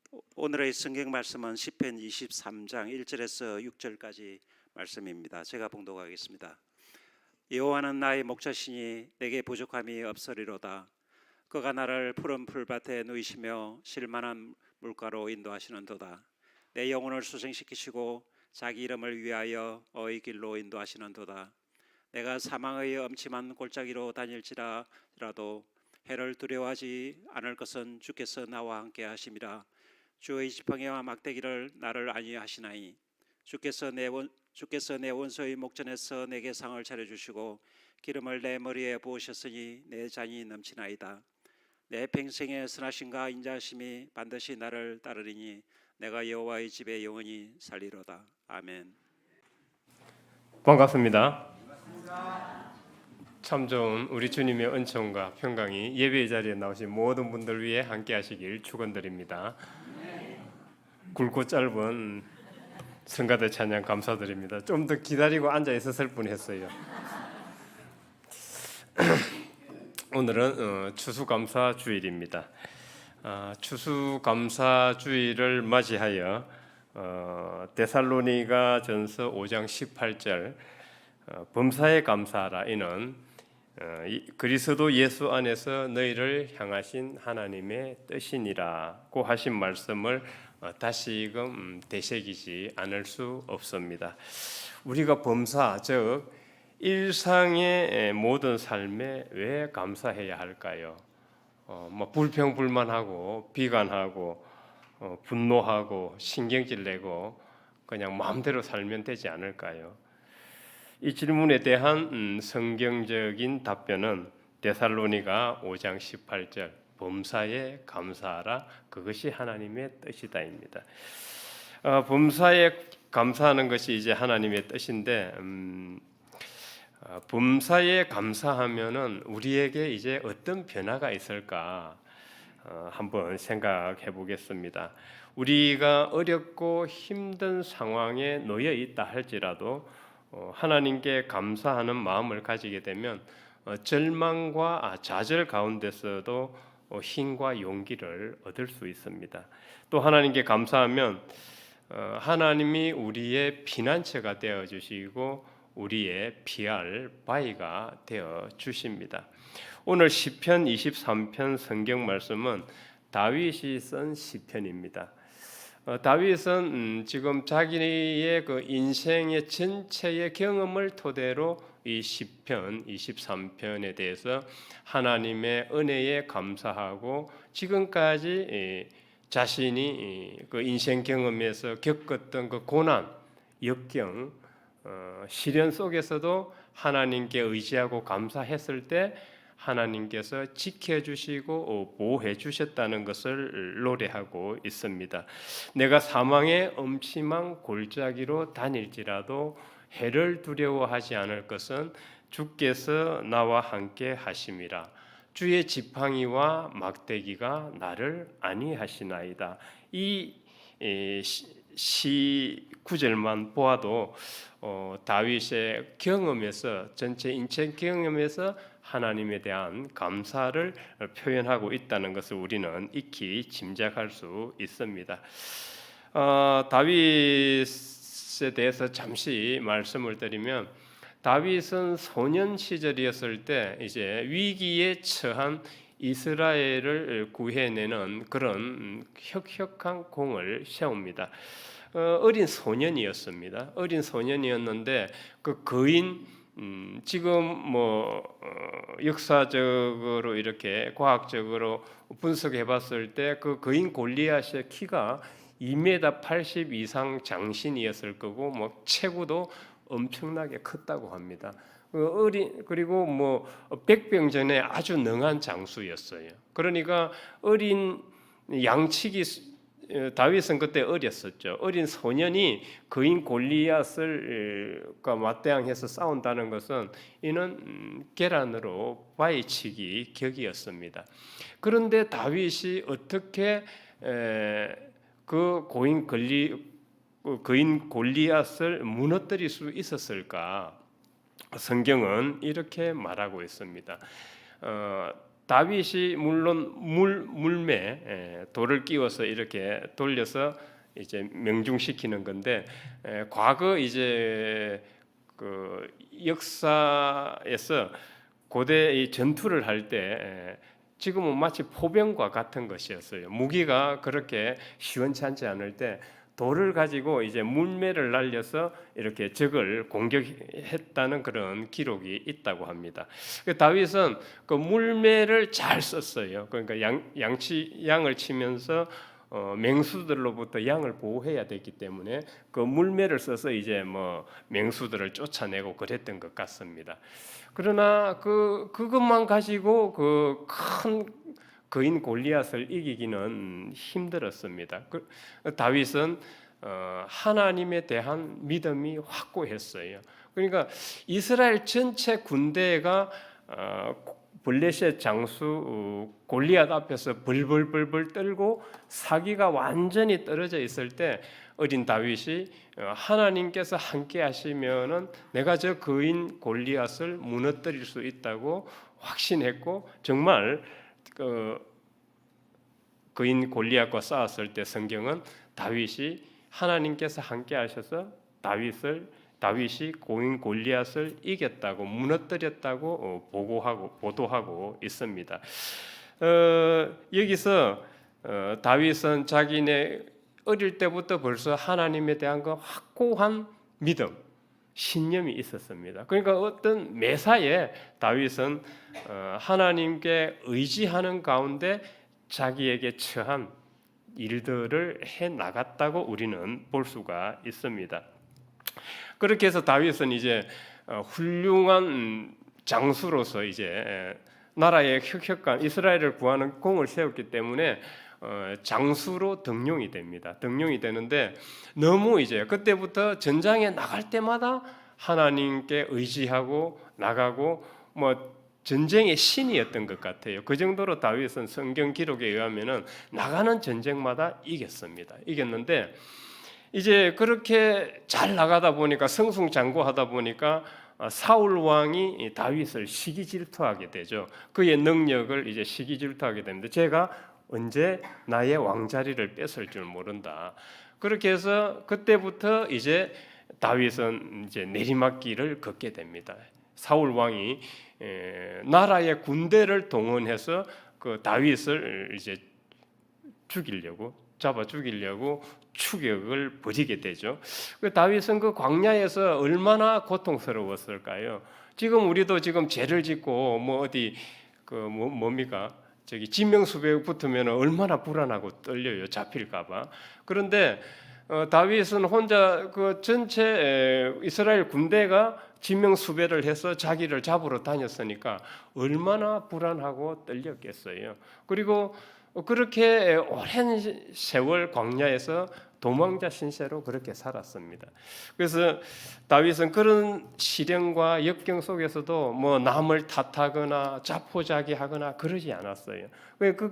오늘의 성경 말씀은 시편 23장 1절에서 6절까지 말씀입니다. 제가 봉독하겠습니다. 여호와는 나의 목자시니 내게 부족함이 없으리로다. 그가 나를 푸른 풀밭에 누이시며 쉴만한 물가로 인도하시는도다. 내 영혼을 수생시키시고 자기 이름을 위하여 어의 길로 인도하시는도다. 내가 사망의 엄침한 골짜기로 다닐지라도 해를 두려워하지 않을 것은 주께서 나와 함께 하심이라. 주의 지팡이와 막대기를 나를 안위하시나니 주께서 내 원수의 목전에서 내게 상을 차려주시고 기름을 내 머리에 부으셨으니 내 잔이 넘치나이다. 내 평생의 선하심과 인자하심이 반드시 나를 따르리니 내가 여호와의 집에 영원히 살리로다. 아멘. 반갑습니다. 참 좋은 우리 주님의 은총과 평강이 예배의 자리에 나오신 모든 분들 위해 함께 하시길 축원드립니다. 굵고 짧은 성가대 찬양 감사드립니다. 좀 더 기다리고 앉아 있었을 뻔했어요. 오늘은 추수감사 주일입니다. 추수감사 주일을 맞이하여 데살로니가 전서 5장 18절 범사에 감사하라. 이는 그리스도 예수 안에서 너희를 향하신 하나님의 뜻이니라고 하신 말씀을 다시금 되새기지 않을 수 없습니다. 우리가 범사, 즉 일상의 모든 삶에 왜 감사해야 할까요? 불평불만하고 비관하고 분노하고 신경질 내고 그냥 마음대로 살면 되지 않을까요? 이 질문에 대한 성경적인 답변은 데살로니가 5장 18절 범사에 감사하라. 그것이 하나님의 뜻이다입니다. 범사에 감사하는 것이 이제 하나님의 뜻인데 범사에 감사하면은 우리에게 이제 어떤 변화가 있을까 한번 생각해 보겠습니다. 우리가 어렵고 힘든 상황에 놓여 있다 할지라도 하나님께 감사하는 마음을 가지게 되면 절망과 좌절 가운데서도 힘과 용기를 얻을 수 있습니다. 또 하나님께 감사하면 하나님이 우리의 피난처가 되어 주시고 우리의 피할 바위가 되어 주십니다. 오늘 시편 23편 성경 말씀은 다윗이 쓴 시편입니다. 다윗은 지금 자기의 그 인생의 전체의 경험을 토대로 이 시편 23편에 대해서 하나님의 은혜에 감사하고 지금까지 자신이 그 인생 경험에서 겪었던 그 고난, 역경, 시련 속에서도 하나님께 의지하고 감사했을 때 하나님께서 지켜주시고 보호해 주셨다는 것을 노래하고 있습니다. 내가 사망의 엄침한 골짜기로 다닐지라도 해를 두려워하지 않을 것은 주께서 나와 함께 하심이라. 주의 지팡이와 막대기가 나를 안위하시나이다. 이 시 구절만 보아도 다윗의 경험에서 전체 인생 경험에서 하나님에 대한 감사를 표현하고 있다는 것을 우리는 익히 짐작할 수 있습니다. 다윗에 대해서 잠시 말씀을 드리면 다윗은 소년 시절이었을 때 이제 위기에 처한 이스라엘을 구해내는 그런 혁혁한 공을 세웁니다. 어린 소년이었습니다. 어린 소년이었는데 그 거인 지금 역사적으로 이렇게 과학적으로 분석해봤을 때 그 거인 골리앗의 키가 2m 80 이상 장신이었을 거고 체구도 엄청나게 컸다고 합니다. 그리고 백병전에 아주 능한 장수였어요. 그러니까 어린 양치기 다윗은 그때 어렸었죠. 어린 소년이 거인 골리앗을과 맞대항해서 싸운다는 것은 이는 계란으로 바위치기 격이었습니다. 그런데 다윗이 어떻게 그 거인 골리앗을 무너뜨릴 수 있었을까? 성경은 이렇게 말하고 있습니다. 다윗이 물론 물매 돌을 끼워서 이렇게 돌려서 이제 명중시키는 건데, 과거 이제 그 역사에서 고대 이 전투를 할 때 지금은 마치 포병과 같은 것이었어요. 무기가 그렇게 시원찮지 않을 때 돌을 가지고 이제 물매를 날려서 이렇게 적을 공격했다는 그런 기록이 있다고 합니다. 다윗은 그 물매를 잘 썼어요. 그러니까 양을 치면서 맹수들로부터 양을 보호해야 됐기 때문에 그 물매를 써서 이제 뭐 맹수들을 쫓아내고 그랬던 것 같습니다. 그러나 그것만 가지고 그 큰 거인 골리앗을 이기기는 힘들었습니다. 다윗은 하나님에 대한 믿음이 확고했어요. 그러니까 이스라엘 전체 군대가 블레셋 장수 골리앗 앞에서 벌벌벌벌 떨고 사기가 완전히 떨어져 있을 때 어린 다윗이 하나님께서 함께 하시면은 내가 저 거인 골리앗을 무너뜨릴 수 있다고 확신했고, 정말 그 거인 골리앗과 싸웠을 때 성경은 다윗이 하나님께서 함께 하셔서 다윗이 고인 골리앗을 이겼다고, 무너뜨렸다고 보도하고 있습니다. 여기서 다윗은 자기네 어릴 때부터 벌써 하나님에 대한 그 확고한 믿음, 신념이 있었습니다. 그러니까 어떤 매사에 다윗은 하나님께 의지하는 가운데 자기에게 처한 일들을 해 나갔다고 우리는 볼 수가 있습니다. 그렇게 해서 다윗은 이제 훌륭한 장수로서 이제 나라의 혁혁한 이스라엘을 구하는 공을 세웠기 때문에 장수로 등용이 됩니다. 등용이 되는데 너무 이제 그때부터 전장에 나갈 때마다 하나님께 의지하고 나가고 뭐 전쟁의 신이었던 것 같아요. 그 정도로 다윗은 성경 기록에 의하면은 나가는 전쟁마다 이겼는데 이제 그렇게 잘 나가다 보니까 승승장구하다 보니까 사울 왕이 다윗을 시기질투하게 되죠. 그의 능력을 이제 시기질투하게 됩니다. 제가 언제 나의 왕자리를 뺏을 줄 모른다. 그렇게 해서 그때부터 이제 다윗은 이제 내리막길을 걷게 됩니다. 사울 왕이 나라의 군대를 동원해서 그 다윗을 이제 잡아 죽이려고 추격을 벌이게 되죠. 다윗은 그 광야에서 얼마나 고통스러웠을까요? 지금 우리도 지금 죄를 짓고 뭐 어디 뭡니까? 저기 진명수배에 붙으면 얼마나 불안하고 떨려요. 잡힐까봐. 그런데 다윗은 혼자 그 전체 이스라엘 군대가 진명수배를 해서 자기를 잡으러 다녔으니까 얼마나 불안하고 떨렸겠어요. 그리고 그렇게 오랜 세월 광야에서 도망자 신세로 그렇게 살았습니다. 그래서 다윗은 그런 시련과 역경 속에서도 뭐 남을 탓하거나 자포자기하거나 그러지 않았어요.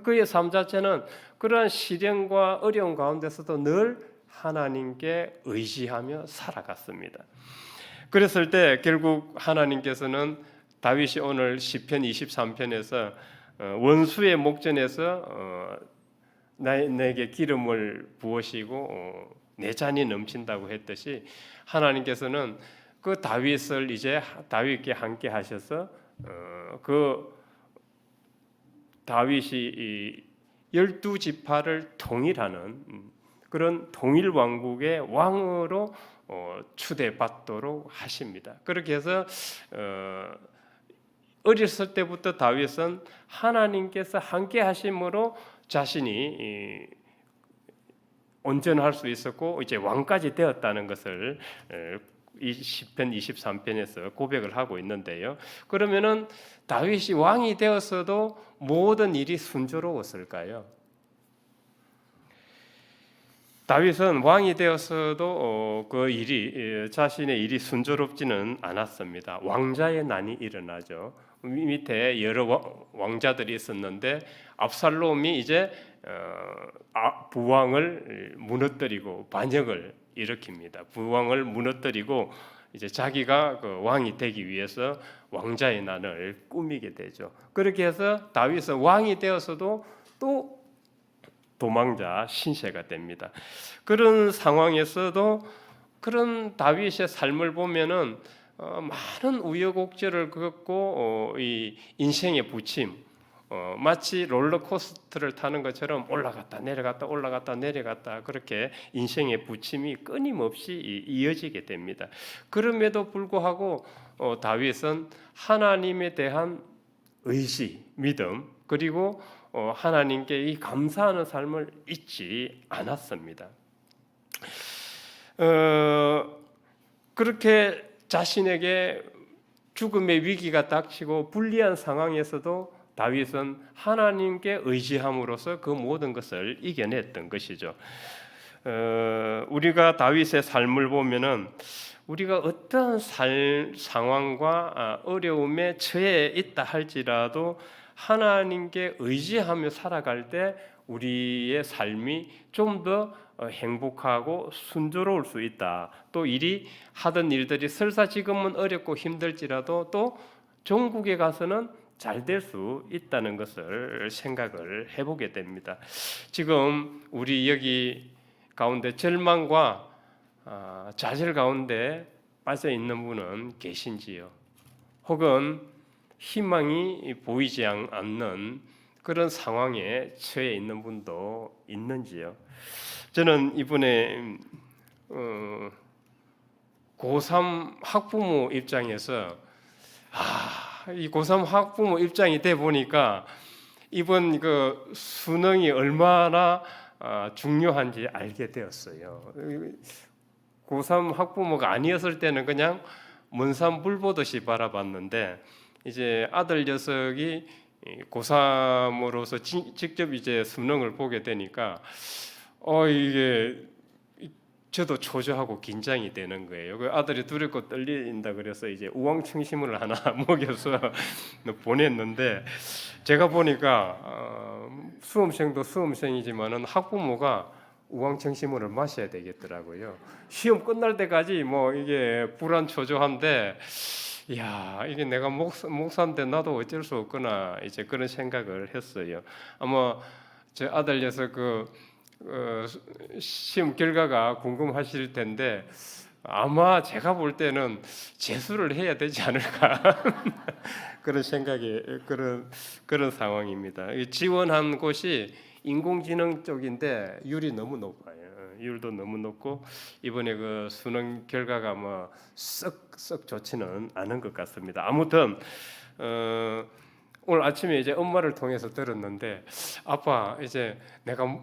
그의 삶 자체는 그러한 시련과 어려운 가운데서도 늘 하나님께 의지하며 살아갔습니다. 그랬을 때 결국 하나님께서는 다윗이 오늘 시편 23편에서 원수의 목전에서 내게 기름을 부으시고 내 잔이 넘친다고 했듯이 하나님께서는 그 다윗을 이제 다윗께 함께 하셔서 그 다윗이 12지파를 통일하는 그런 통일 왕국의 왕으로 추대받도록 하십니다. 그렇게 해서 어렸을 때부터 다윗은 하나님께서 함께 하심으로 자신이 온전할 수 있었고 이제 왕까지 되었다는 것을 이 시편 23편에서 고백을 하고 있는데요. 그러면은 다윗이 왕이 되었어도 모든 일이 순조로웠을까요? 다윗은 왕이 되었어도 그 일이 자신의 일이 순조롭지는 않았습니다. 왕자의 난이 일어나죠. 밑에 여러 왕자들이 있었는데 압살롬이 이제 부왕을 무너뜨리고 반역을 일으킵니다. 부왕을 무너뜨리고 이제 자기가 그 왕이 되기 위해서 왕자의 난을 꾸미게 되죠. 그렇게 해서 다윗은 왕이 되어서도 또 도망자 신세가 됩니다. 그런 상황에서도 그런 다윗의 삶을 보면은 많은 우여곡절을 겪고 이 인생의 부침, 마치 롤러코스터를 타는 것처럼 올라갔다 내려갔다 올라갔다 내려갔다 그렇게 인생의 부침이 끊임없이 이어지게 됩니다. 그럼에도 불구하고 다윗은 하나님에 대한 의지, 믿음 그리고 하나님께 이 감사하는 삶을 잊지 않았습니다. 그렇게 자신에게 죽음의 위기가 닥치고 불리한 상황에서도 다윗은 하나님께 의지함으로써 그 모든 것을 이겨냈던 것이죠. 우리가 다윗의 삶을 보면은 우리가 어떤 상황과 어려움에 처해 있다 할지라도 하나님께 의지하며 살아갈 때 우리의 삶이 좀 더 행복하고 순조로울 수 있다. 또 하던 일들이 설사 지금은 어렵고 힘들지라도 또 종국에 가서는 잘 될 수 있다는 것을 생각을 해보게 됩니다. 지금 우리 여기 가운데 절망과 좌절 가운데 빠져 있는 분은 계신지요? 혹은 희망이 보이지 않는 그런 상황에 처해 있는 분도 있는지요? 저는 이번에 고3 학부모 입장에서 이 고3 학부모 입장이 돼 보니까 이번 그 수능이 얼마나 중요한지 알게 되었어요. 고3 학부모가 아니었을 때는 그냥 먼산 불 보듯이 바라봤는데 이제 아들 녀석이 고3으로서 직접 이제 수능을 보게 되니까 이게 저도 초조하고 긴장이 되는 거예요. 그 아들이 두렵고 떨린다 그래서 이제 우왕청심을 하나 먹여서 보냈는데 제가 보니까 수험생도 수험생이지만은 학부모가 우왕청심을 마셔야 되겠더라고요. 시험 끝날 때까지 뭐 이게 불안 초조한데 이게 내가 목사인데 나도 어쩔 수 없구나 이제 그런 생각을 했어요. 아마 제 아들 녀석 시험 결과가 궁금하실 텐데 아마 제가 볼 때는 재수를 해야 되지 않을까 그런 생각이 그런 상황입니다. 지원한 곳이 인공지능 쪽인데 율이 너무 높아요. 율도 너무 높고 이번에 그 수능 결과가 뭐 썩 좋지는 않은 것 같습니다. 아무튼 오늘 아침에 이제 엄마를 통해서 들었는데 아빠 이제 내가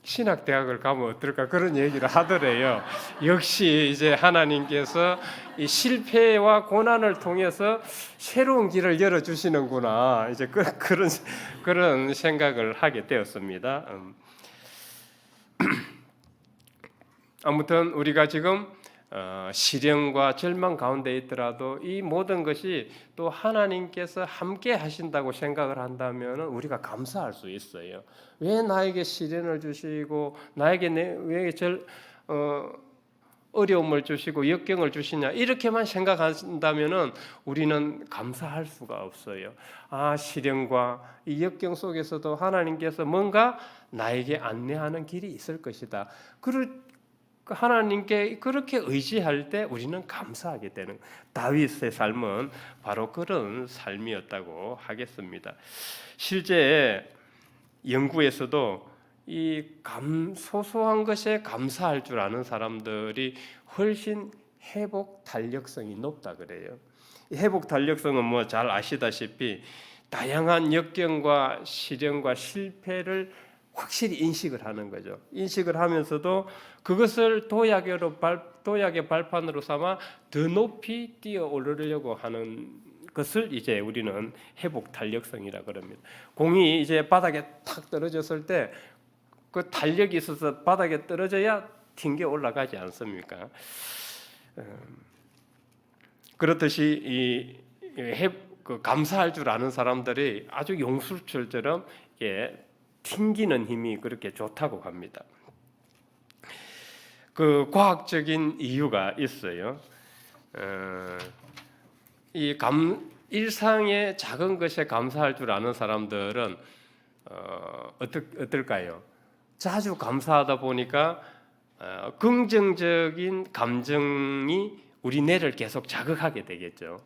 신학대학을 가면 어떨까 그런 얘기를 하더래요. 역시 이제 하나님께서 이 실패와 고난을 통해서 새로운 길을 열어 주시는구나. 이제 그런 생각을 하게 되었습니다. 아무튼 우리가 지금 시련과 절망 가운데 있더라도 이 모든 것이 또 하나님께서 함께 하신다고 생각을 한다면 우리가 감사할 수 있어요. 왜 나에게 시련을 주시고 나에게 왜 어려움을 주시고 역경을 주시냐 이렇게만 생각한다면 우리는 감사할 수가 없어요. 시련과 이 역경 속에서도 하나님께서 뭔가 나에게 안내하는 길이 있을 것이다. 하나님께 그렇게 의지할 때 우리는 감사하게 되는 다윗의 삶은 바로 그런 삶이었다고 하겠습니다. 실제 연구에서도 이 소소한 것에 감사할 줄 아는 사람들이 훨씬 회복 탄력성이 높다 그래요. 회복 탄력성은 뭐 잘 아시다시피 다양한 역경과 시련과 실패를 확실히 인식을 하는 거죠. 인식을 하면서도 그것을 도약의 발판으로 삼아 더 높이 뛰어 오르려고 하는 것을 이제 우리는 회복 탄력성이라 그럽니다. 공이 이제 바닥에 탁 떨어졌을 때 그 탄력이 있어서 바닥에 떨어져야 튕겨 올라가지 않습니까? 그렇듯이 감사할 줄 아는 사람들이 아주 용술철처럼 튕기는 힘이 그렇게 좋다고 합니다. 그 과학적인 이유가 있어요. 일상의 작은 것에 감사할 줄 아는 사람들은 어떨까요? 자주 감사하다 보니까 긍정적인 감정이 우리 뇌를 계속 자극하게 되겠죠.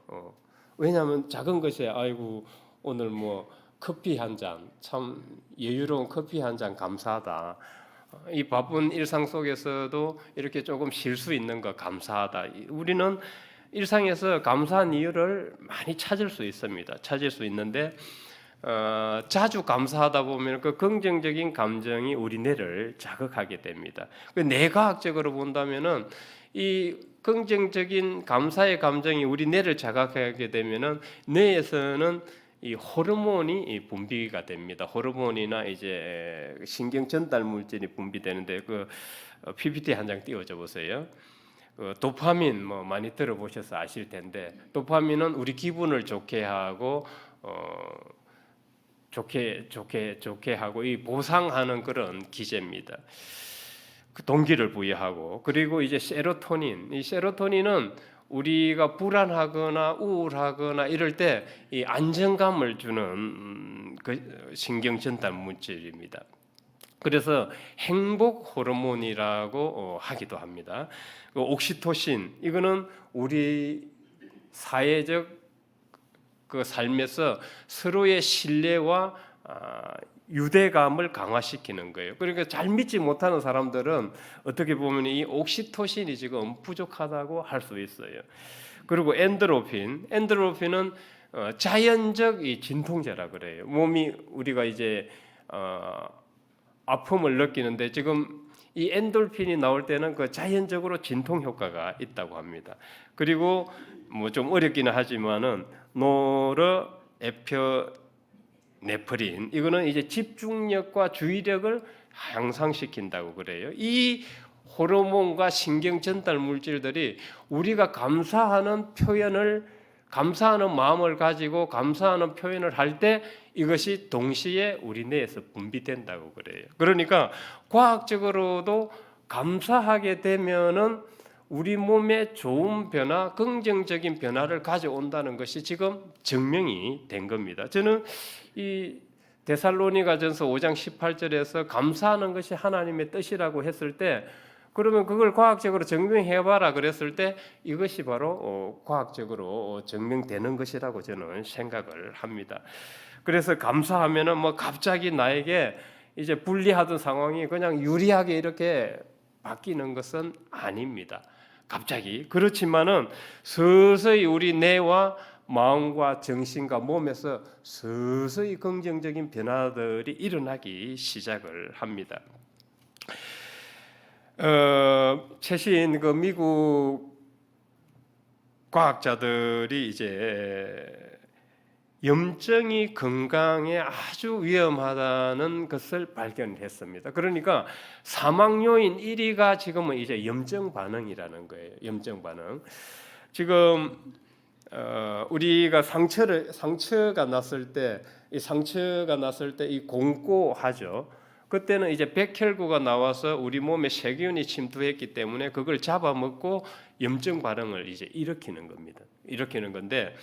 왜냐하면 작은 것에 아이고 오늘 뭐 커피 한 잔, 참 여유로운 커피 한 잔 감사하다. 이 바쁜 일상 속에서도 이렇게 조금 쉴 수 있는 거 감사하다. 우리는 일상에서 감사한 이유를 많이 찾을 수 있습니다. 찾을 수 있는데 자주 감사하다 보면 그 긍정적인 감정이 우리 뇌를 자극하게 됩니다. 그 뇌과학적으로 본다면은 이 긍정적인 감사의 감정이 우리 뇌를 자극하게 되면은 뇌에서는 이 호르몬이 분비가 됩니다. 호르몬이나 이제 신경 전달 물질이 분비되는데 그 PPT 한 장 띄워줘 보세요. 도파민 뭐 많이 들어보셔서 아실 텐데 도파민은 우리 기분을 좋게 하고 좋게 하고 이 보상하는 그런 기제입니다. 그 동기를 부여하고 그리고 이제 세로토닌 이 세로토닌은 우리가 불안하거나 우울하거나 이럴 때 이 안정감을 주는 그 신경 전달 물질입니다. 그래서 행복 호르몬이라고 하기도 합니다. 그 옥시토신 이거는 우리 사회적 그 삶에서 서로의 신뢰와 유대감을 강화시키는 거예요. 그러니까 잘 믿지 못하는 사람들은 어떻게 보면 이 옥시토신이 지금 부족하다고 할 수 있어요. 그리고 엔도르핀은 자연적 이 진통제라 그래요. 몸이 우리가 이제 아픔을 느끼는데 지금 이 엔돌핀이 나올 때는 그 자연적으로 진통 효과가 있다고 합니다. 그리고 뭐 좀 어렵기는 하지만은 노르에피네프린 이거는 이제 집중력과 주의력을 향상시킨다고 그래요. 이 호르몬과 신경 전달 물질들이 우리가 감사하는 마음을 가지고 감사하는 표현을 할 때 이것이 동시에 우리 뇌에서 분비된다고 그래요. 그러니까 과학적으로도 감사하게 되면은 우리 몸에 좋은 변화, 긍정적인 변화를 가져온다는 것이 지금 증명이 된 겁니다. 저는 이 데살로니가전서 5장 18절에서 감사하는 것이 하나님의 뜻이라고 했을 때 그러면 그걸 과학적으로 증명해봐라 그랬을 때 이것이 바로 과학적으로 증명되는 것이라고 저는 생각을 합니다. 그래서 감사하면은 뭐 갑자기 나에게 이제 불리하던 상황이 그냥 유리하게 이렇게 바뀌는 것은 아닙니다. 갑자기 그렇지만은 서서히 우리 뇌와 마음과 정신과 몸에서 서서히 긍정적인 변화들이 일어나기 시작을 합니다. 최신 그 미국 과학자들이 이제 염증이 건강에 아주 위험하다는 것을 발견했습니다. 그러니까 사망 요인 1위가 지금은 이제 염증 반응이라는 거예요. 염증 반응. 지금 우리가 상처가 났을 때 이 공고하죠. 그때는 이제 백혈구가 나와서 우리 몸에 세균이 침투했기 때문에 그걸 잡아먹고 염증 반응을 이제 일으키는 겁니다. 일으키는 건데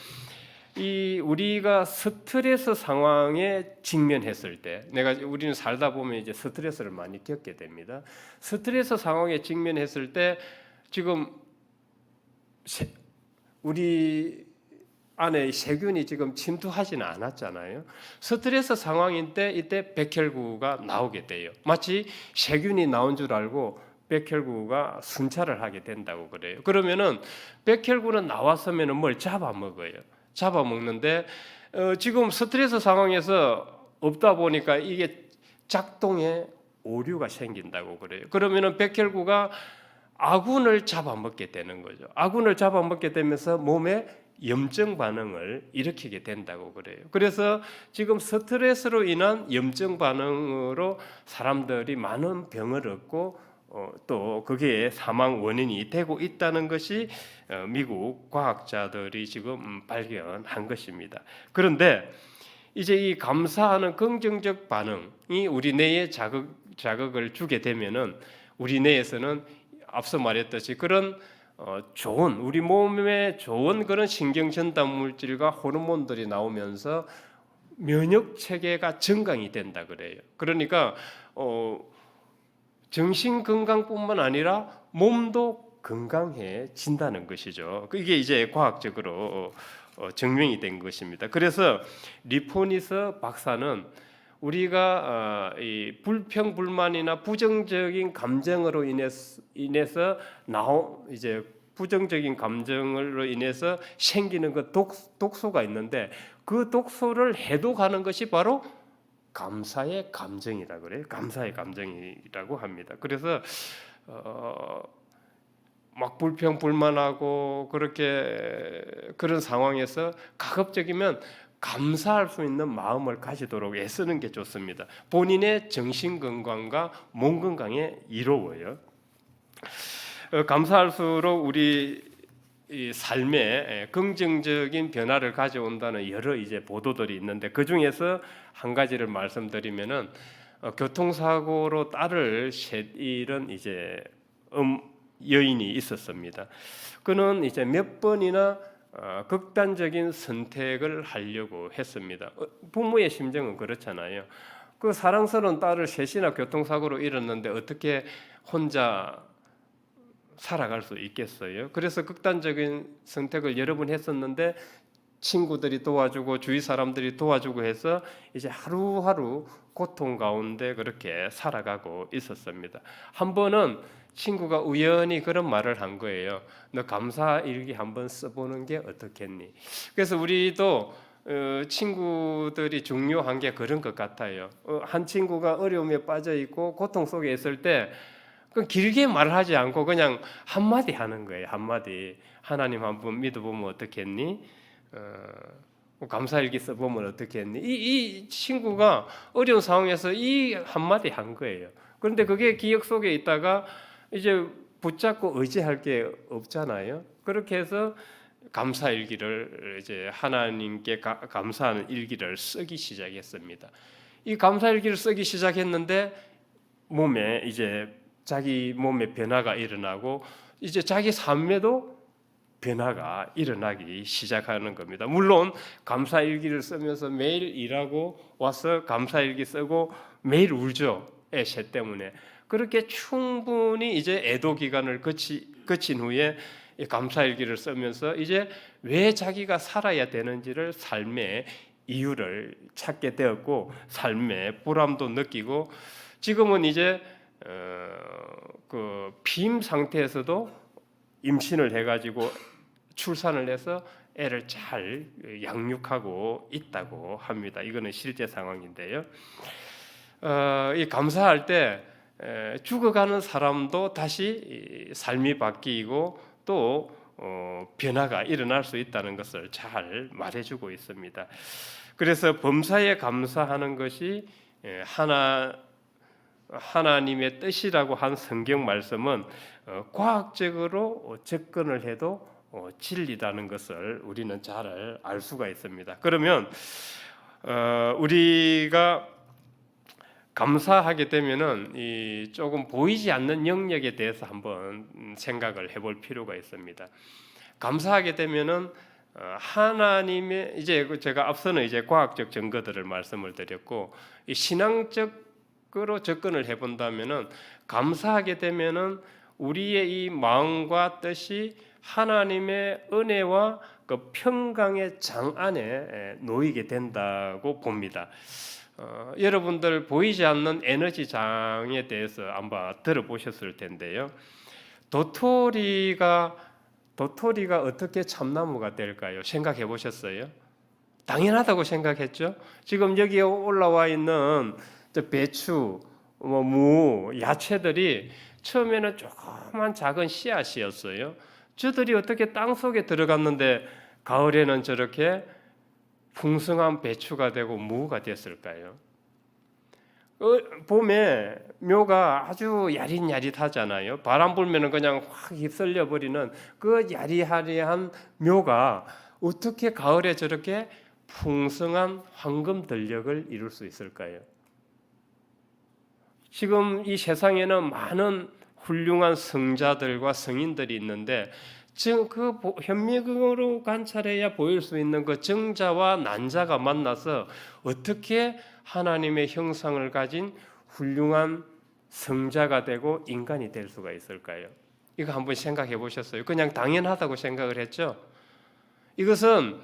이 우리가 스트레스 상황에 직면했을 때 우리는 살다 보면 이제 스트레스를 많이 겪게 됩니다. 스트레스 상황에 직면했을 때 지금 우리 안에 세균이 지금 침투하지는 않았잖아요. 스트레스 상황인 때 이때 백혈구가 나오게 돼요. 마치 세균이 나온 줄 알고 백혈구가 순찰을 하게 된다고 그래요. 그러면은 백혈구는 나왔으면은 뭘 잡아먹어요. 잡아먹는데 지금 스트레스 상황에서 없다 보니까 이게 작동에 오류가 생긴다고 그래요. 그러면은 백혈구가 아군을 잡아먹게 되는 거죠. 아군을 잡아먹게 되면서 몸에 염증 반응을 일으키게 된다고 그래요. 그래서 지금 스트레스로 인한 염증 반응으로 사람들이 많은 병을 얻고 또 그게 사망 원인이 되고 있다는 것이 미국 과학자들이 지금 발견한 것입니다. 그런데 이제 이 감사하는 긍정적 반응이 우리 뇌에 자극을 주게 되면은 우리 뇌에서는 앞서 말했듯이 그런 좋은 우리 몸에 좋은 그런 신경 전달 물질과 호르몬들이 나오면서 면역 체계가 증강이 된다 그래요. 그러니까 정신 건강뿐만 아니라 몸도 건강해진다는 것이죠. 이게 이제 과학적으로 증명이 된 것입니다. 그래서 리포니스 박사는 우리가 이 불평불만이나 부정적인 감정으로 인해서 이제 부정적인 감정으로 인해서 생기는 그 독소가 있는데 그 독소를 해독하는 것이 바로 감사의 감정이라고 그래요. 감사의 감정이라고 합니다. 그래서 막 불평불만하고 그렇게 그런 상황에서 가급적이면 감사할 수 있는 마음을 가지도록 애쓰는 게 좋습니다. 본인의 정신 건강과 몸 건강에 이로워요. 감사할수록 우리 이 삶에 긍정적인 변화를 가져온다는 여러 이제 보도들이 있는데 그 중에서 한 가지를 말씀드리면은 교통사고로 딸을 잃은 이제 여인이 있었습니다. 그는 이제 몇 번이나 극단적인 선택을 하려고 했습니다. 부모의 심정은 그렇잖아요. 그 사랑스러운 딸을 셋이나 교통사고로 잃었는데 어떻게 혼자 살아갈 수 있겠어요? 그래서 극단적인 선택을 여러 번 했었는데 친구들이 도와주고 주위 사람들이 도와주고 해서 이제 하루하루 고통 가운데 그렇게 살아가고 있었습니다. 한 번은 친구가 우연히 그런 말을 한 거예요. 너 감사 일기 한번 써보는 게 어떻겠니? 그래서 우리도 친구들이 중요한 게 그런 것 같아요. 한 친구가 어려움에 빠져 있고 고통 속에 있을 때 길게 말하지 않고 그냥 한마디 하는 거예요. 한마디. 하나님 한번 믿어보면 어떻겠니? 감사일기 써보면 어떻겠니? 이 친구가 어려운 상황에서 이 한마디 한 거예요. 그런데 그게 기억 속에 있다가 이제 붙잡고 의지할 게 없잖아요. 그렇게 해서 감사일기를 이제 하나님께 감사하는 일기를 쓰기 시작했습니다. 이 감사일기를 쓰기 시작했는데 몸에 이제 자기 몸에 변화가 일어나고 이제 자기 삶에도 변화가 일어나기 시작하는 겁니다. 물론 감사일기를 쓰면서 매일 일하고 와서 감사일기 쓰고 매일 울죠. 애세 때문에. 그렇게 충분히 이제 애도 기간을 거친 후에 감사일기를 쓰면서 이제 왜 자기가 살아야 되는지를 삶의 이유를 찾게 되었고 삶의 보람도 느끼고 지금은 이제 그 빈 상태에서도 임신을 해가지고 출산을 해서 애를 잘 양육하고 있다고 합니다. 이거는 실제 상황인데요. 이 감사할 때 죽어가는 사람도 다시 삶이 바뀌고 또 변화가 일어날 수 있다는 것을 잘 말해주고 있습니다. 그래서 범사에 감사하는 것이 하나님의 뜻이라고 한 성경 말씀은 과학적으로 접근을 해도 진리라는 것을 우리는 잘 알 수가 있습니다. 그러면 우리가 감사하게 되면은 이 조금 보이지 않는 영역에 대해서 한번 생각을 해볼 필요가 있습니다. 감사하게 되면은 하나님의 이제 제가 앞서는 이제 과학적 증거들을 말씀을 드렸고 이 신앙적으로 접근을 해본다면은 감사하게 되면은 우리의 이 마음과 뜻이 하나님의 은혜와 그 평강의 장 안에 놓이게 된다고 봅니다. 여러분들 보이지 않는 에너지 장에 대해서 아마 들어보셨을 텐데요. 도토리가 어떻게 참나무가 될까요? 생각해 보셨어요? 당연하다고 생각했죠. 지금 여기에 올라와 있는 배추, 무, 야채들이 처음에는 조그만 작은 씨앗이었어요. 저들이 어떻게 땅 속에 들어갔는데 가을에는 저렇게 풍성한 배추가 되고 무가 됐을까요? 봄에 묘가 아주 야릿야릿하잖아요. 바람 불면은 그냥 확 휩쓸려 버리는 그 야리하리한 묘가 어떻게 가을에 저렇게 풍성한 황금 들녘을 이룰 수 있을까요? 지금 이 세상에는 많은 훌륭한 성자들과 성인들이 있는데 그 현미경으로 관찰해야 보일 수 있는 그 정자와 난자가 만나서 어떻게 하나님의 형상을 가진 훌륭한 성자가 되고 인간이 될 수가 있을까요? 이거 한번 생각해 보셨어요? 그냥 당연하다고 생각을 했죠? 이것은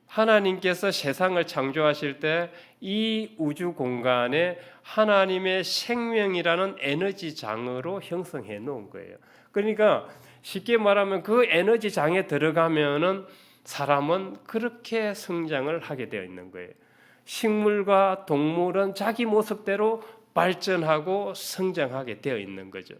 하나님께서 세상을 창조하실 때 이 우주 공간에 하나님의 생명이라는 에너지 장으로 형성해 놓은 거예요. 그러니까 쉽게 말하면 그 에너지 장에 들어가면은 사람은 그렇게 성장을 하게 되어 있는 거예요. 식물과 동물은 자기 모습대로 발전하고 성장하게 되어 있는 거죠.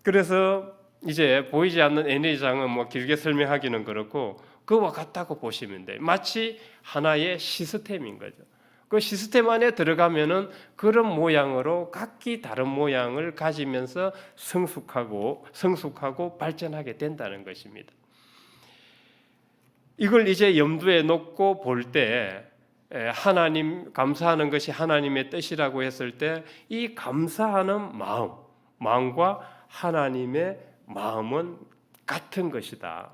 그래서 이제 보이지 않는 에너지장은 뭐 길게 설명하기는 그렇고 그와 같다고 보시면 돼요. 마치 하나의 시스템인 거죠. 그 시스템 안에 들어가면은 그런 모양으로 각기 다른 모양을 가지면서 성숙하고 발전하게 된다는 것입니다. 이걸 이제 염두에 놓고 볼 때 하나님 감사하는 것이 하나님의 뜻이라고 했을 때 이 감사하는 마음과 하나님의 마음은 같은 것이다.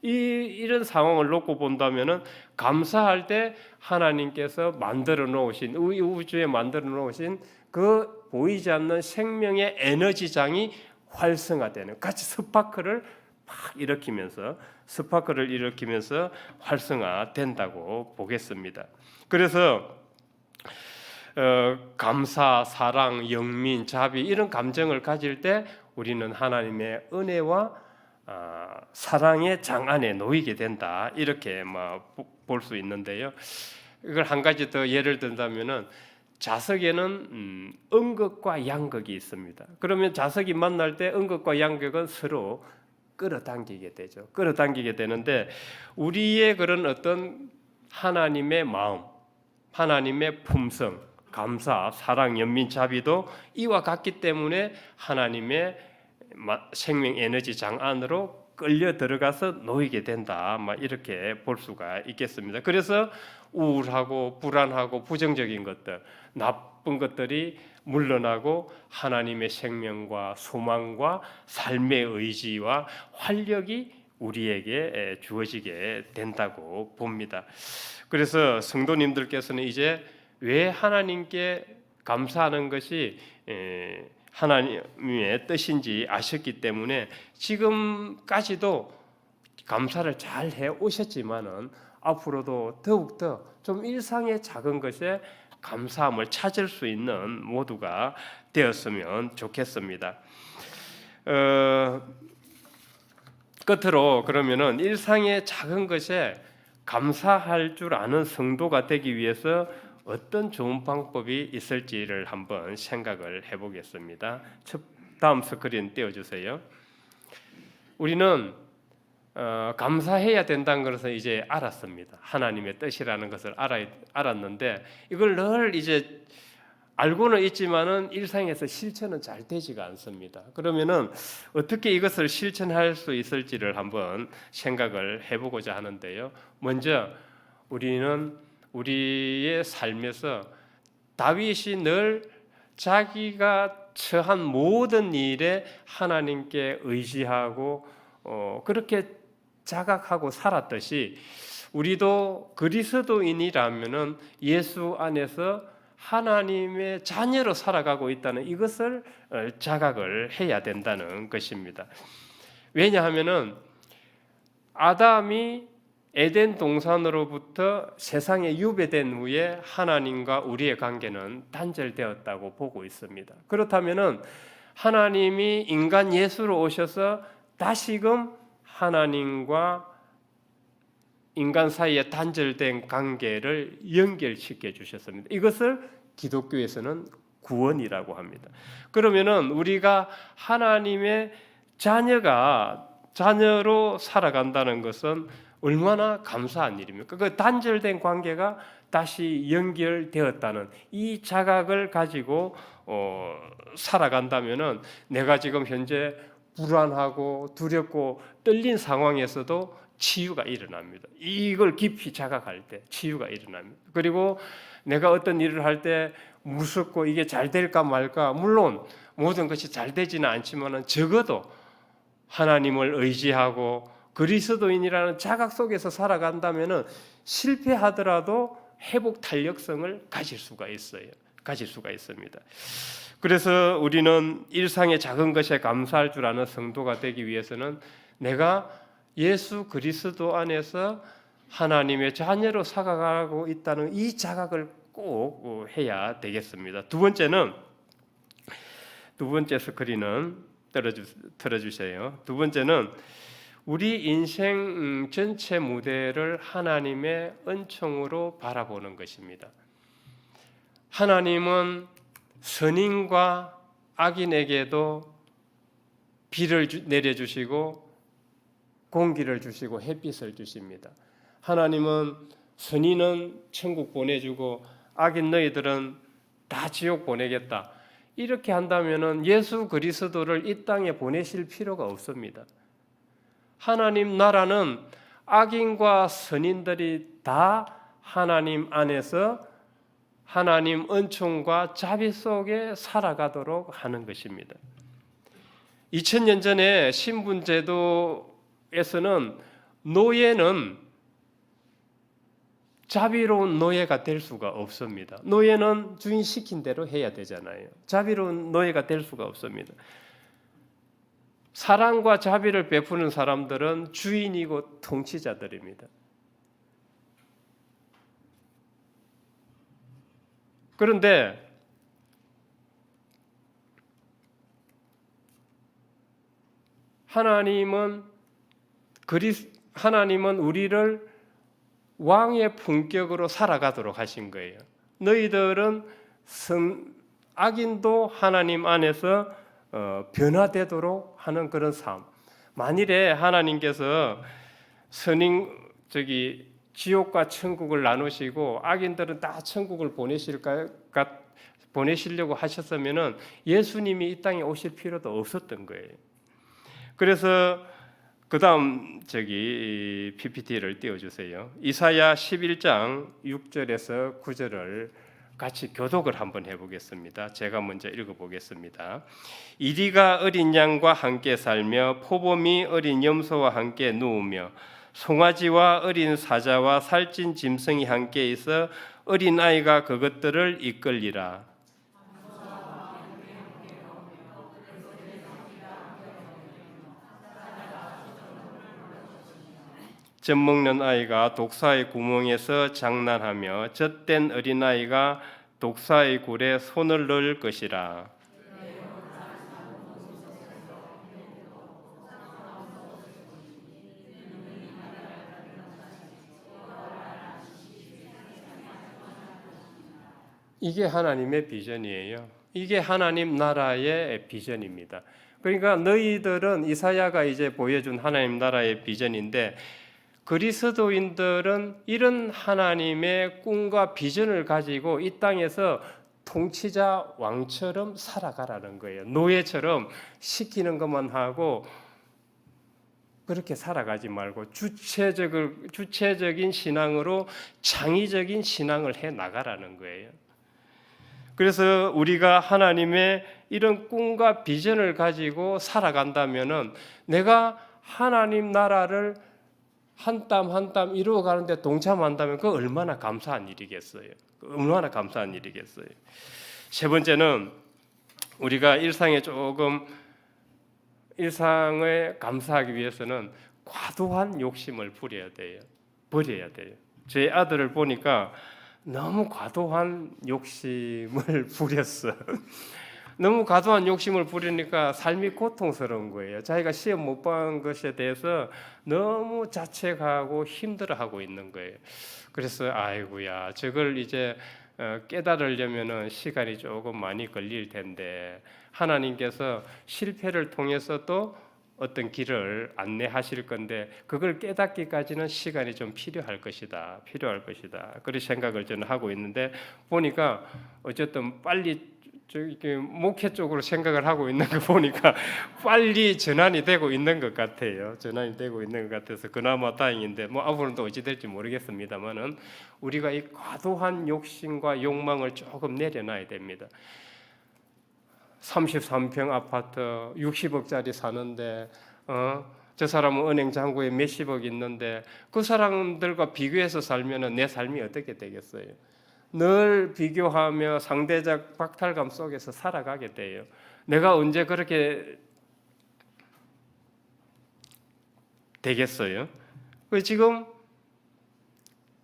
이런 상황을 놓고 본다면은 감사할 때 하나님께서 만들어 놓으신 우주에 만들어 놓으신 그 보이지 않는 생명의 에너지장이 활성화되는 같이 스파크를 일으키면서 활성화된다고 보겠습니다. 그래서 감사, 사랑, 영민, 자비 이런 감정을 가질 때 우리는 하나님의 은혜와 사랑의 장 안에 놓이게 된다. 이렇게 볼 수 있는데요. 이걸 한 가지 더 예를 든다면은 자석에는 음극과 양극이 있습니다. 그러면 자석이 만날 때 음극과 양극은 서로 끌어당기게 되죠. 끌어당기게 되는데 우리의 그런 어떤 하나님의 마음, 하나님의 품성, 감사, 사랑, 연민, 자비도 이와 같기 때문에 하나님의 생명 에너지 장 안으로 끌려 들어가서 놓이게 된다. 이렇게 볼 수가 있겠습니다. 그래서 우울하고 불안하고 부정적인 것들, 나쁜 것들이 물러나고 하나님의 생명과 소망과 삶의 의지와 활력이 우리에게 주어지게 된다고 봅니다. 그래서 성도님들께서는 이제 왜 하나님께 감사하는 것이 하나님의 뜻인지 아셨기 때문에 지금까지도 감사를 잘 해 오셨지만은 앞으로도 더욱더 좀 일상의 작은 것에 감사함을 찾을 수 있는 모두가 되었으면 좋겠습니다. 끝으로 그러면은 일상의 작은 것에 감사할 줄 아는 성도가 되기 위해서 어떤 좋은 방법이 있을지를 한번 생각을 해보겠습니다. 다음 스크린 띄워주세요. 우리는 감사해야 된다는 것을 이제 알았습니다. 하나님의 뜻이라는 것을 알았는데 이걸 늘 이제 알고는 있지만은 일상에서 실천은 잘 되지가 않습니다. 그러면은 어떻게 이것을 실천할 수 있을지를 한번 생각을 해보고자 하는데요. 먼저 우리는 우리의 삶에서 다윗이 늘 자기가 처한 모든 일에 하나님께 의지하고 그렇게 자각하고 살았듯이 우리도 그리스도인이라면은 예수 안에서 하나님의 자녀로 살아가고 있다는 이것을 자각을 해야 된다는 것입니다. 왜냐하면은 아담이 에덴 동산으로부터 세상에 유배된 후에 하나님과 우리의 관계는 단절되었다고 보고 있습니다. 그렇다면은 하나님이 인간 예수로 오셔서 다시금 하나님과 인간 사이에 단절된 관계를 연결시켜 주셨습니다. 이것을 기독교에서는 구원이라고 합니다. 그러면은 우리가 하나님의 자녀로 살아간다는 것은 얼마나 감사한 일입니까? 그 단절된 관계가 다시 연결되었다는 이 자각을 가지고 살아간다면은 내가 지금 현재 불안하고 두렵고 떨린 상황에서도 치유가 일어납니다. 이걸 깊이 자각할 때 치유가 일어납니다. 그리고 내가 어떤 일을 할 때 무섭고 이게 잘 될까 말까. 물론 모든 것이 잘 되지는 않지만은 적어도 하나님을 의지하고 그리스도인이라는 자각 속에서 살아간다면은 실패하더라도 회복 탄력성을 가질 수가 있어요. 가질 수가 있습니다. 그래서 우리는 일상의 작은 것에 감사할 줄 아는 성도가 되기 위해서는 내가 예수 그리스도 안에서 하나님의 자녀로 살아가고 있다는 이 자각을 꼭 해야 되겠습니다. 두 번째 스크린은 틀어주세요. 두 번째는 우리 인생 전체 무대를 하나님의 은총으로 바라보는 것입니다. 하나님은 선인과 악인에게도 비를 내려주시고 공기를 주시고 햇빛을 주십니다. 하나님은 선인은 천국 보내주고 악인 너희들은 다 지옥 보내겠다. 이렇게 한다면은 예수 그리스도를 이 땅에 보내실 필요가 없습니다. 하나님 나라는 악인과 선인들이 다 하나님 안에서 하나님 은총과 자비 속에 살아가도록 하는 것입니다. 2000년 전에 신분제도에서는 노예는 자비로운 노예가 될 수가 없습니다. 노예는 주인 시킨 대로 해야 되잖아요. 자비로운 노예가 될 수가 없습니다. 사랑과 자비를 베푸는 사람들은 주인이고 통치자들입니다. 그런데 하나님은 우리를 왕의 품격으로 살아가도록 하신 거예요. 너희들은 악인도 하나님 안에서 변화되도록 하는 그런 삶. 만일에 하나님께서 지옥과 천국을 나누시고 악인들은 다 천국을 보내시려고 하셨으면은 예수님이 이 땅에 오실 필요도 없었던 거예요. 그래서 그다음 PPT를 띄워주세요. 이사야 11장 6절에서 9절을 같이 교독을 한번 해보겠습니다. 제가 먼저 읽어보겠습니다. 이리가 어린 양과 함께 살며 포범이 어린 염소와 함께 누우며 송아지와 어린 사자와 살찐 짐승이 함께 있어 어린 아이가 그것들을 이끌리라. 젖 먹는 아이가 독사의 구멍에서 장난하며 젖된 어린아이가 독사의 굴에 손을 넣을 것이라. 이게 하나님의 비전이에요. 이게 하나님 나라의 비전입니다. 그러니까 너희들은 이사야가 이제 보여준 하나님 나라의 비전인데 그리스도인들은 이런 하나님의 꿈과 비전을 가지고 이 땅에서 통치자 왕처럼 살아가라는 거예요. 노예처럼 시키는 것만 하고 그렇게 살아가지 말고 주체적인 신앙으로 창의적인 신앙을 해 나가라는 거예요. 그래서 우리가 하나님의 이런 꿈과 비전을 가지고 살아간다면은 내가 하나님 나라를 한 땀 한 땀 이루어가는데 동참한다면 그 얼마나 감사한 일이겠어요. 얼마나 감사한 일이겠어요. 세 번째는 우리가 일상에 감사하기 위해서는 과도한 욕심을 버려야 돼요. 제 아들을 보니까 너무 과도한 욕심을 부렸어. 너무 과도한 욕심을 부리니까 삶이 고통스러운 거예요. 자기가 시험 못 본 것에 대해서 너무 자책하고 힘들어하고 있는 거예요. 그래서 아이고야, 저걸 이제 깨달으려면은 시간이 조금 많이 걸릴 텐데 하나님께서 실패를 통해서 또 어떤 길을 안내하실 건데 그걸 깨닫기까지는 시간이 좀 필요할 것이다. 그런 생각을 저는 하고 있는데 보니까 어쨌든 빨리 이렇게 목회 쪽으로 생각을 하고 있는 거 보니까 빨리 전환이 되고 있는 것 같아요. 전환이 되고 있는 것 같아서 그나마 다행인데 뭐 앞으로는 또 어찌 될지 모르겠습니다만은 우리가 이 과도한 욕심과 욕망을 조금 내려놔야 됩니다. 33평 아파트 60억짜리 사는데 저 사람은 은행 잔고에 몇십억 있는데 그 사람들과 비교해서 살면은 내 삶이 어떻게 되겠어요? 늘 비교하며 상대적 박탈감 속에서 살아가게 돼요. 내가 언제 그렇게 되겠어요? 지금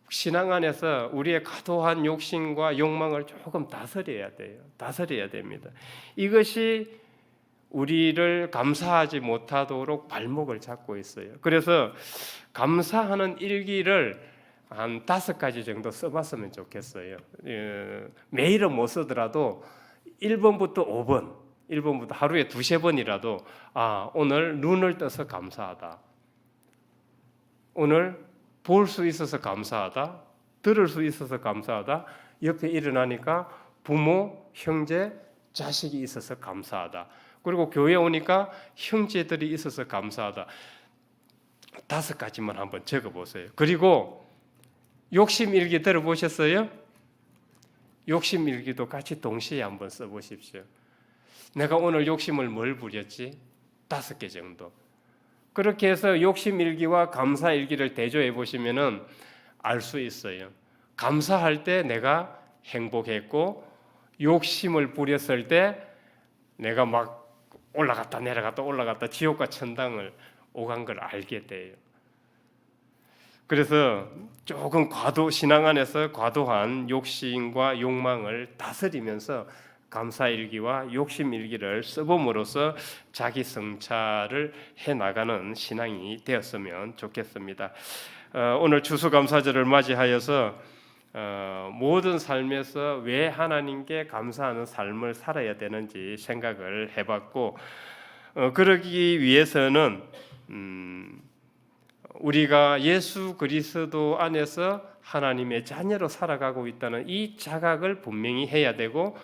신앙 안에서 우리의 과도한 욕심과 욕망을 조금 다스려야 돼요. 다스려야 됩니다. 이것이 우리를 감사하지 못하도록 발목을 잡고 있어요. 그래서 감사하는 일기를 한 5가지 정도 써봤으면 좋겠어요. 매일은 못 쓰더라도 1번부터 5번, 1번부터 하루에 2-3번이라도 오늘 눈을 떠서 감사하다. 오늘 볼 수 있어서 감사하다. 들을 수 있어서 감사하다. 옆에 일어나니까 부모, 형제, 자식이 있어서 감사하다. 그리고 교회 오니까 형제들이 있어서 감사하다. 5가지만 한번 적어보세요. 그리고 욕심일기 들어보셨어요? 욕심일기도 같이 동시에 한번 써보십시오. 내가 오늘 욕심을 뭘 부렸지? 5개 정도. 그렇게 해서 욕심일기와 감사일기를 대조해 보시면은 알 수 있어요. 감사할 때 내가 행복했고 욕심을 부렸을 때 내가 막 올라갔다 내려갔다 지옥과 천당을 오간 걸 알게 돼요. 그래서 조금 신앙 안에서 과도한 욕심과 욕망을 다스리면서 감사일기와 욕심일기를 써봄으로써 자기 성찰을 해나가는 신앙이 되었으면 좋겠습니다. 오늘 추수감사절을 맞이하여서 모든 삶에서 왜 하나님께 감사하는 삶을 살아야 되는지 생각을 해봤고 그러기 위해서는 우리가 예수 그리스도 안에서 하나님의 자녀로 살아가고 있다는 이 자각을 분명히 해야 되고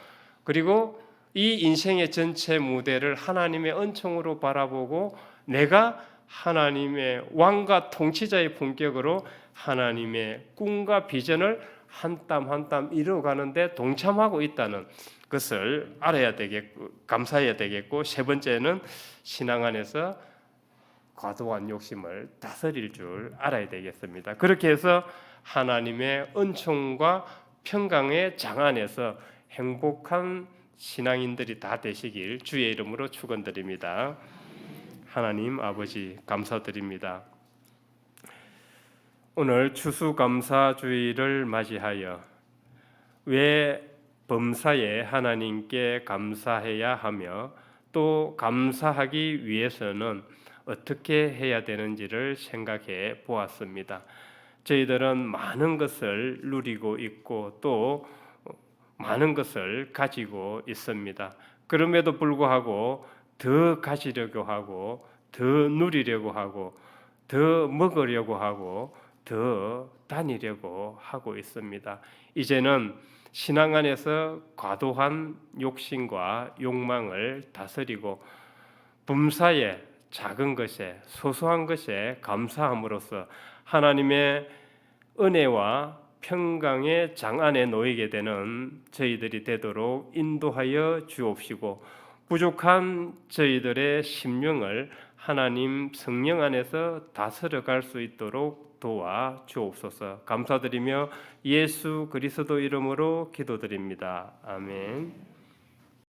그리고 이 인생의 전체 무대를 하나님의 은총으로 바라보고 내가 하나님의 왕과 통치자의 품격으로 하나님의 꿈과 비전을 한 땀 한 땀 이루어가는데 동참하고 있다는 것을 알아야 되겠고 감사해야 되겠고 세 번째는 신앙 안에서 과도한 욕심을 다스릴 줄 알아야 되겠습니다. 그렇게 해서 하나님의 은총과 평강의 장 안에서 행복한 신앙인들이 다 되시길 주의 이름으로 축원드립니다. 하나님 아버지 감사드립니다. 오늘 추수감사주의를 맞이하여 왜 범사에 하나님께 감사해야 하며 또 감사하기 위해서는 어떻게 해야 되는지를 생각해 보았습니다. 저희들은 많은 것을 누리고 있고 또 많은 것을 가지고 있습니다. 그럼에도 불구하고 더 가지려고 하고 더 누리려고 하고 더 먹으려고 하고 더 다니려고 하고 있습니다. 이제는 신앙 안에서 과도한 욕심과 욕망을 다스리고 범사에 작은 것에 소소한 것에 감사함으로써 하나님의 은혜와 평강의 장 안에 놓이게 되는 저희들이 되도록 인도하여 주옵시고 부족한 저희들의 심령을 하나님 성령 안에서 다스려갈 수 있도록 도와 주옵소서. 감사드리며 예수 그리스도 이름으로 기도드립니다. 아멘.